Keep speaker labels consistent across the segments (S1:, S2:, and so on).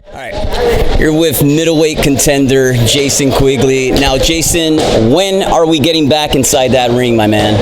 S1: All right, you're with middleweight contender Jason Quigley. Now, Jason, when are we getting back inside that ring, my man?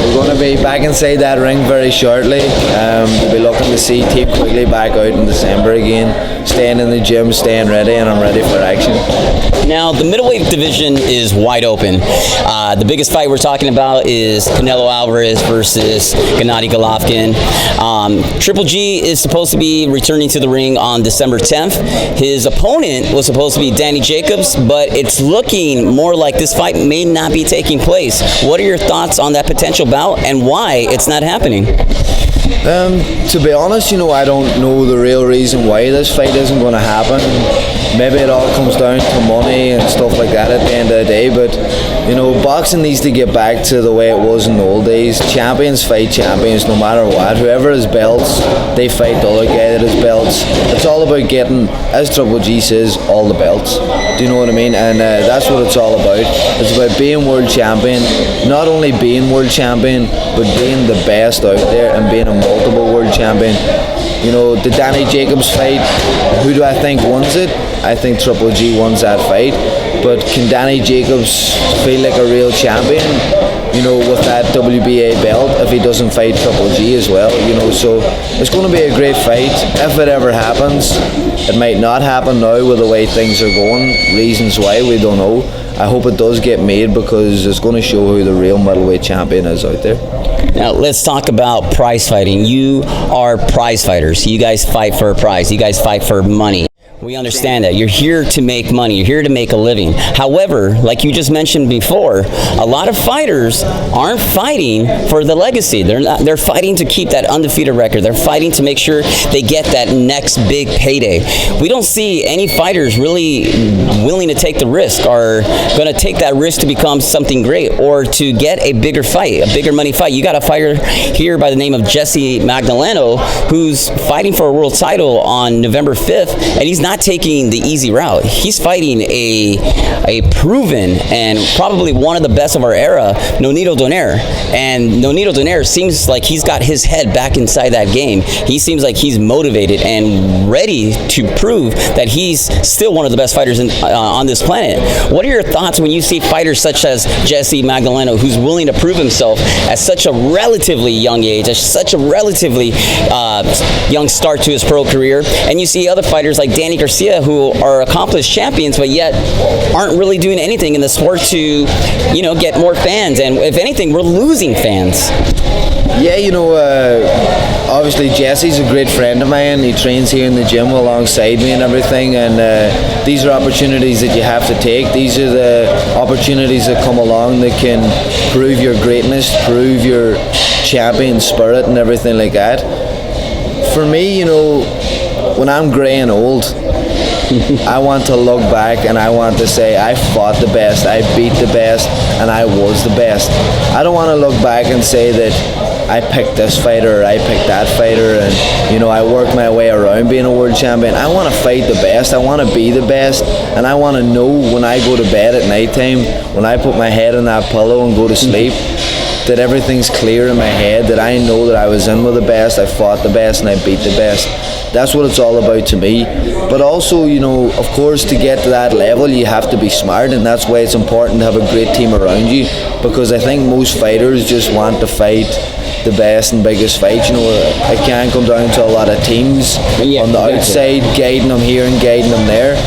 S2: We're going to be back inside that ring very shortly. We'll be looking to see Team Quigley back out in December again, staying in the gym, staying ready, and I'm ready for action.
S1: Now, the middleweight division is wide open. The biggest fight we're talking about is Canelo Alvarez versus Gennady Golovkin. Triple G is supposed to be returning to the ring on December 10th. His opponent was supposed to be Danny Jacobs, but it's looking more like this fight may not be taking place. What are your thoughts on that potential bout and why it's not happening?
S2: To be honest, I don't know the real reason why this fight isn't going to happen. Maybe it all comes down to money and stuff like that at the end of the day, but boxing needs to get back to the way it was in the old days. Champions fight champions no matter what. Whoever has belts, they fight the other guy that has belts. It's all about getting, as Triple G says, all the belts. Do you know what I mean? And that's what it's all about. It's about being world champion, not only being world champion, but being the best out there and being a multiple world champion. The Danny Jacobs fight, who do I think wins it? I think Triple G wins that fight. But can Danny Jacobs feel like a real champion, with that WBA belt if he doesn't fight Triple G as well? So it's going to be a great fight. If it ever happens, it might not happen now with the way things are going. Reasons why, we don't know. I hope it does get made because it's going to show who the real middleweight champion is out there.
S1: Now, let's talk about prize fighting. You are prize fighters. You guys fight for a prize. You guys fight for money. We understand that. You're here to make money. You're here to make a living. However, like you just mentioned before, a lot of fighters aren't fighting for the legacy. They're fighting to keep that undefeated record. They're fighting to make sure they get that next big payday. We don't see any fighters really willing to take the risk or going to take that risk to become something great or to get a bigger fight, a bigger money fight. You got a fighter here by the name of Jesse Magdaleno who's fighting for a world title on November 5th, and he's not taking the easy route. He's fighting a proven and probably one of the best of our era, Nonito Donaire. And Nonito Donaire seems like he's got his head back inside that game. He seems like he's motivated and ready to prove that he's still one of the best fighters on this planet. What are your thoughts when you see fighters such as Jesse Magdaleno, who's willing to prove himself at such a relatively young age, at such a relatively young start to his pro career, and you see other fighters like Danny Garcia who are accomplished champions but yet aren't really doing anything in the sport to get more fans, and if anything we're losing fans?
S2: Yeah, obviously Jesse's a great friend of mine. He trains here in the gym alongside me and everything, and these are opportunities that you have to take. These are the opportunities that come along that can prove your greatness, prove your champion spirit and everything like that. For me, when I'm grey and old, I want to look back and I want to say I fought the best, I beat the best, and I was the best. I don't want to look back and say that I picked this fighter or I picked that fighter and I worked my way around being a world champion. I want to fight the best, I want to be the best, and I want to know when I go to bed at night time, when I put my head on that pillow and go to sleep, that everything's clear in my head, that I know that I was in with the best, I fought the best, and I beat the best. That's what it's all about to me. But also, of course, to get to that level, you have to be smart, and that's why it's important to have a great team around you, because I think most fighters just want to fight the best and biggest fights. It can come down to a lot of teams on the outside guiding them here and guiding them there,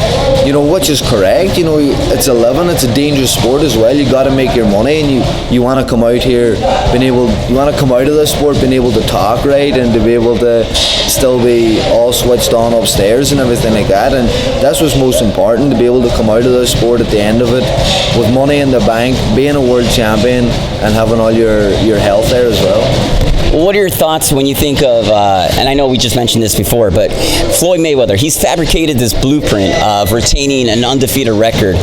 S2: which is correct. It's a living, it's a dangerous sport as well. You got to make your money, and you want to come out here you want to come out of this sport being able to talk right and to be able to still be all switched on upstairs and everything like that, and that's what's most important, to be able to come out of this sport at the end of it with money in the bank, being a world champion, and having all your health there as well.
S1: What are your thoughts when you think of, and I know we just mentioned this before, but Floyd Mayweather, he's fabricated this blueprint of retaining an undefeated record.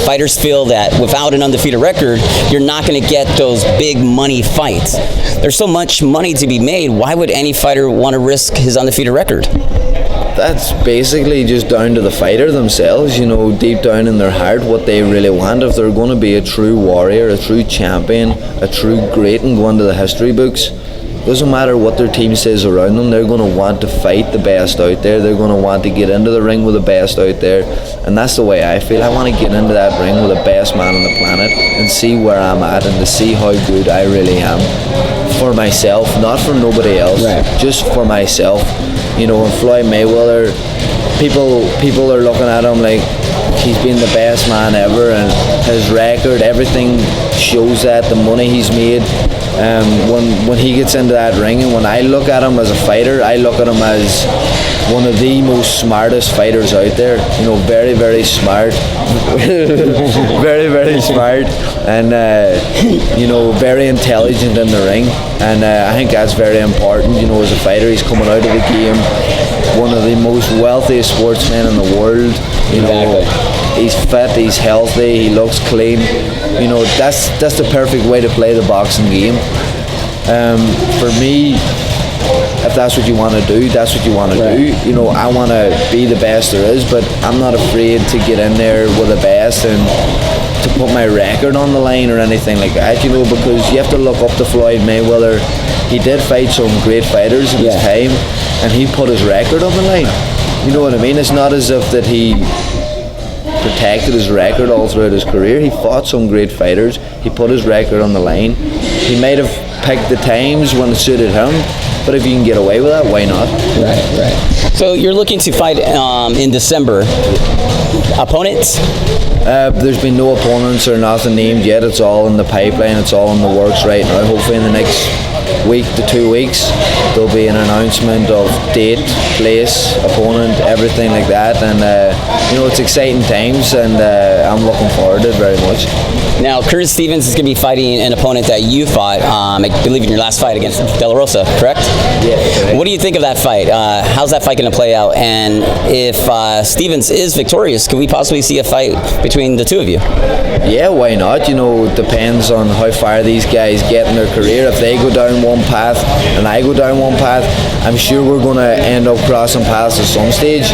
S1: Fighters feel that without an undefeated record, you're not going to get those big money fights. There's so much money to be made. Why would any fighter want to risk his undefeated record?
S2: That's basically just down to the fighter themselves, deep down in their heart, what they really want. If they're going to be a true warrior, a true champion, a true great and go into the history books, doesn't matter what their team says around them, they're going to want to fight the best out there. They're going to want to get into the ring with the best out there, and that's the way I feel. I want to get into that ring with the best man on the planet and see where I'm at and to see how good I really am for myself, not for nobody else, just for myself. You know, and Floyd Mayweather, people are looking at him like he's been the best man ever, and his record, everything shows that. The money he's made, when he gets into that ring, and when I look at him as a fighter, I look at him as one of the most smartest fighters out there. You know, very, very smart, very, very smart, and you know, very intelligent in the ring. And I think that's very important. You know, as a fighter, he's coming out of the game, one of the most wealthiest sportsmen in the world. You know, he's fit, he's healthy, he looks clean. You know, that's the perfect way to play the boxing game. For me, if that's what you want to do, that's what you want to do. You know, I want to be the best there is, but I'm not afraid to get in there with the best and to put my record on the line or anything like that, you know, because you have to look up to Floyd Mayweather. He did fight some great fighters in his time, and he put his record on the line. You know what I mean? It's not as if that he protected his record all throughout his career. He fought some great fighters. He put his record on the line. He might have picked the times when it suited him, but if you can get away with that, why not?
S1: Right. So you're looking to fight in December. Opponents?
S2: There's been no opponents or nothing named yet. It's all in the pipeline. It's all in the works right now. Hopefully in the next week to 2 weeks there'll be an announcement of date, place, opponent, everything like that. And you know, it's exciting times, and I'm looking forward to it very much.
S1: Now, Curtis Stevens is going to be fighting an opponent that you fought, I believe, in your last fight against De La Rosa, correct?
S2: Yeah. Correct.
S1: What do you think of that fight? How's that fight going to play out? And if Stevens is victorious, could we possibly see a fight between the two of you?
S2: Yeah, why not? You know, it depends on how far these guys get in their career. If they go down one path and I go down one path, I'm sure we're going to end up crossing paths at some stage.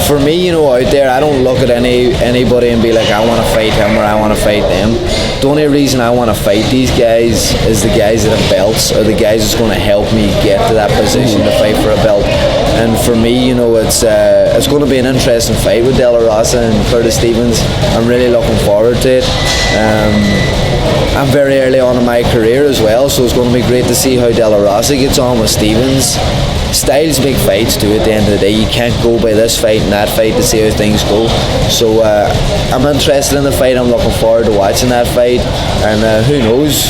S2: For me, you know, out there, I don't look at anybody and be like, I want to fight him or I want to fight them. The only reason I want to fight these guys is the guys that have belts, or the guys that's going to help me get to that position to fight for a belt. And for me, you know, it's going to be an interesting fight with De La Rosa and Curtis Stevens. I'm really looking forward to it. I'm very early on in my career as well, so it's going to be great to see how De La Rosa gets on with Stevens. Styles make fights too at the end of the day. You can't go by this fight and that fight to see how things go. So I'm interested in the fight. I'm looking forward to watching that fight. And who knows,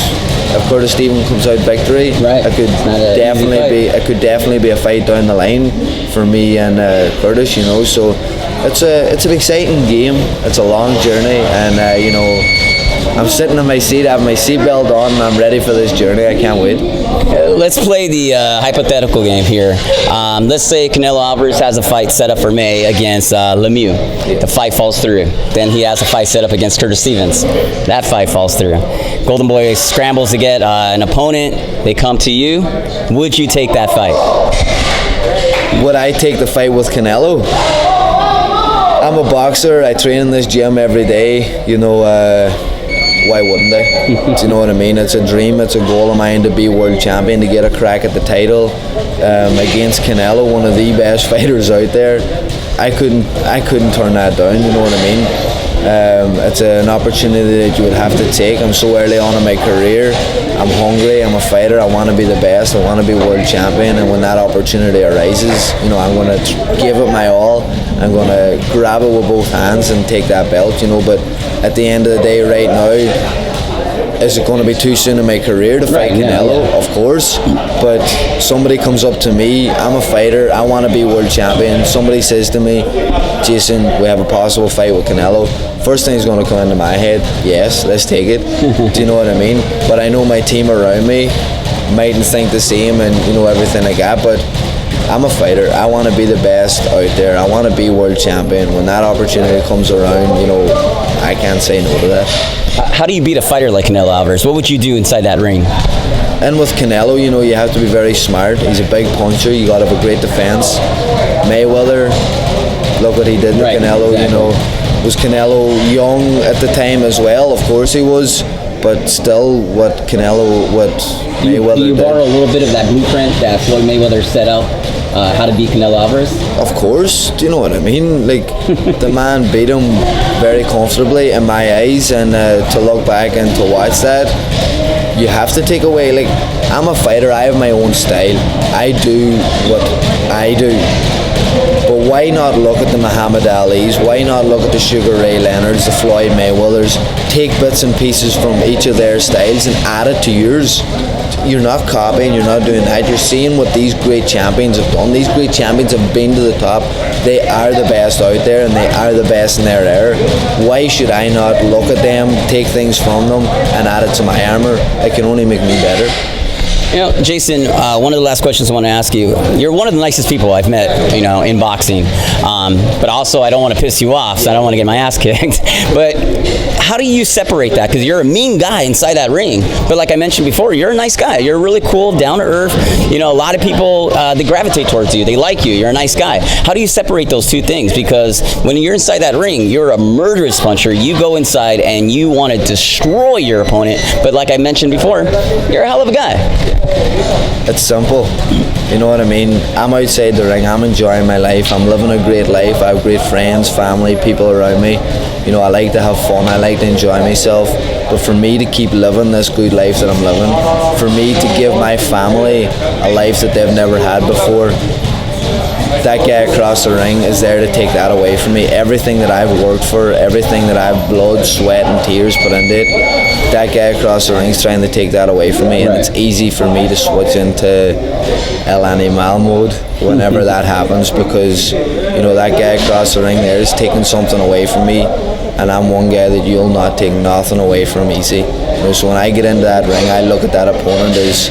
S2: if Curtis Stevens comes out victory, it could definitely be a fight down the line for me and Curtis, you know. So it's an exciting game. It's a long journey, and you know, I'm sitting in my seat, I have my seatbelt on, and I'm ready for this journey. I can't wait.
S1: Let's play the hypothetical game here. Let's say Canelo Alvarez has a fight set up for May against Lemieux. The fight falls through. Then he has a fight set up against Curtis Stevens. That fight falls through. Golden Boy scrambles to get an opponent. They come to you. Would you take that fight?
S2: Would I take the fight with Canelo? I'm a boxer. I train in this gym every day. You know, why wouldn't I? Do you know what I mean? It's a dream, it's a goal of mine to be world champion, to get a crack at the title against Canelo, one of the best fighters out there. I couldn't turn that down, you know what I mean? It's an opportunity that you would have to take. I'm so early on in my career. I'm hungry, I'm a fighter, I want to be the best, I want to be world champion, and when that opportunity arises, you know, I'm going to give it my all. I'm going to grab it with both hands and take that belt, you know. But at the end of the day, right now, is it going to be too soon in my career to fight Canelo? Yeah. Of course. But somebody comes up to me, I'm a fighter, I want to be world champion. Somebody says to me, Jason, we have a possible fight with Canelo. First thing is going to come into my head, yes, let's take it. Do you know what I mean? But I know my team around me mightn't think the same, and you know, everything like that. But I'm a fighter. I want to be the best out there. I want to be world champion. When that opportunity comes around, you know, I can't say no to that.
S1: How do you beat a fighter like Canelo Alvarez? What would you do inside that ring?
S2: And with Canelo, you know, you have to be very smart. He's a big puncher. You got to have a great defense. Mayweather, look what he did to Canelo. Exactly. You know, was Canelo young at the time as well? Of course he was. but still, what Canelo, what Mayweather
S1: Do you
S2: did.
S1: borrow a little bit of that blueprint that Floyd Mayweather set out how to beat Canelo Alvarez?
S2: Of course, do you know what I mean? Like, the man beat him very comfortably in my eyes, and to look back and to watch that, you have to take away, like, I'm a fighter, I have my own style, I do what I do. But why not look at the Muhammad Ali's? Why not look at the Sugar Ray Leonards, the Floyd Mayweathers? Take bits and pieces from each of their styles and add it to yours. You're not copying, you're not doing that. You're seeing what these great champions have done. These great champions have been to the top. They are the best out there, and they are the best in their era. Why should I not look at them, take things from them, and add it to my armor? It can only make me better.
S1: You know, Jason, one of the last questions I want to ask you. You're one of the nicest people I've met, you know, in boxing. But also, I don't want to piss you off, so I don't want to get my ass kicked. But how do you separate that? Because you're a mean guy inside that ring. But like I mentioned before, you're a nice guy. You're really cool, down to earth. You know, a lot of people, they gravitate towards you. They like you. You're a nice guy. How do you separate those two things? Because when you're inside that ring, you're a murderous puncher. You go inside and you want to destroy your opponent. But like I mentioned before, you're a hell of a guy.
S2: It's simple. You know what I mean? I'm outside the ring. I'm enjoying my life. I'm living a great life. I have great friends, family, people around me. You know, I like to have fun. I like to enjoy myself. But for me to keep living this good life that I'm living, for me to give my family a life that they've never had before, that guy across the ring is there to take that away from me. Everything that I've worked for, everything that I've blood, sweat and tears put into it, that guy across the ring is trying to take that away from me. And it's easy for me to switch into El Animal mode whenever that happens, because, you know, that guy across the ring there is taking something away from me, and I'm one guy that you'll not take nothing away from easy. You know, so when I get into that ring, I look at that opponent as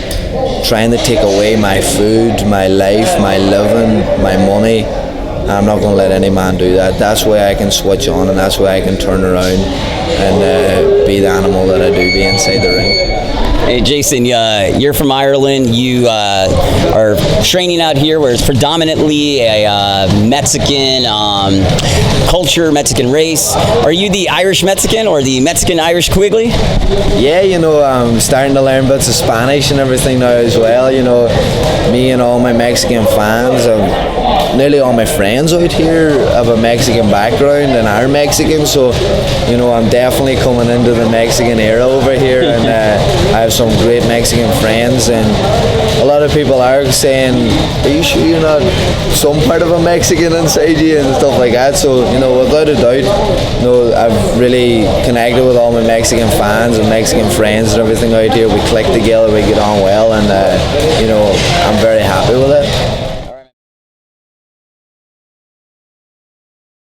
S2: trying to take away my food, my life, my living, my money. I'm not going to let any man do that. That's why I can switch on, and that's why I can turn around and be the animal that I do be inside the ring.
S1: Hey, Jason, you're from Ireland. You are training out here where it's predominantly a Mexican culture, Mexican race. Are you the Irish Mexican or the Mexican Irish Quigley?
S2: Yeah, you know, I'm starting to learn bits of Spanish and everything now as well. You know, me and all my Mexican fans, nearly all my friends out here have a Mexican background and are Mexican, so, you know, I'm definitely coming into the Mexican era over here, and I have some great Mexican friends, and a lot of people are saying, are you sure you're not some part of a Mexican inside you and stuff like that? So, you know, without a doubt, you know, I've really connected with all my Mexican fans and Mexican friends and everything out here. We click together, we get on well, and you know, I'm very happy with it.